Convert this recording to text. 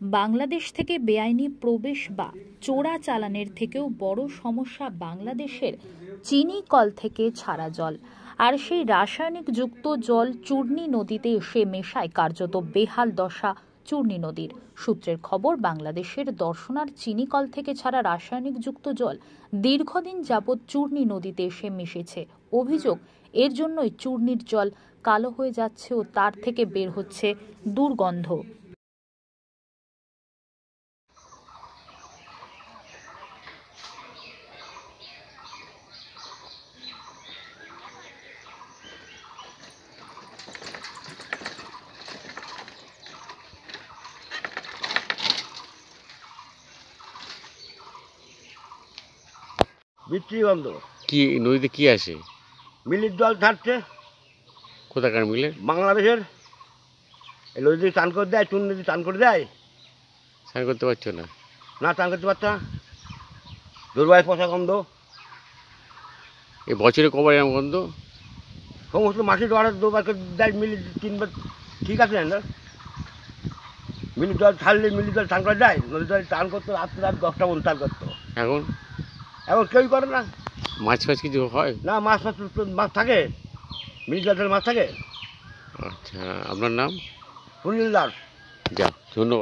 বাংলাদেশ থেকে বেআইনি প্রবেশ বা চোরাচালানের থেকেও বড় সমস্যা বাংলাদেশের চিনি কল থেকে ছাড়া জল। আর সেই রাসায়নিক যুক্ত জল চূর্ণী নদীতে এসে মেশায় কার্যত বেহাল দশা চূর্ণী নদীর। সূত্রের খবর, বাংলাদেশের দর্শনার চিনি কল থেকে ছাড়া রাসায়নিক যুক্ত জল দীর্ঘদিন যাবৎ চূর্ণী নদীতে এসে মিশেছে। অভিযোগ, এর জন্যই চূর্ণীর জল কালো হয়ে যাচ্ছে ও তার থেকে বের হচ্ছে দুর্গন্ধ। বৃষ্টি বন্ধ। কি নদীতে কি আসে? মিলির জল ছাড়ছে কোথাকার মিলে? বাংলাদেশের। এই নদী চান করে দেয়, চুন নদী চান করে দেয়। স্নান করতে পারছো না? না, চান করতে পারছে না। দুর্বাই পচা গন্ধ। এই বছরে কবার এরকম গন্ধ? সমস্ত মাসি জোয়ারে দুবার করে দেয়, মিলি তিনবার। ঠিক আছে না, মিলির জল ছাড়লে মিলির জল চান করে দেয়। নদীর জল চান করতো রাত 10টা পর্যন্ত চান করতো। এখন এখন কেউই করে না। মাছ ফাছ কিছু হয়? না, মাছ থাকে, মিলির জল মাছ থাকে। আচ্ছা, আপনার নাম? সুনীল দাস। যা, ধন্যবাদ।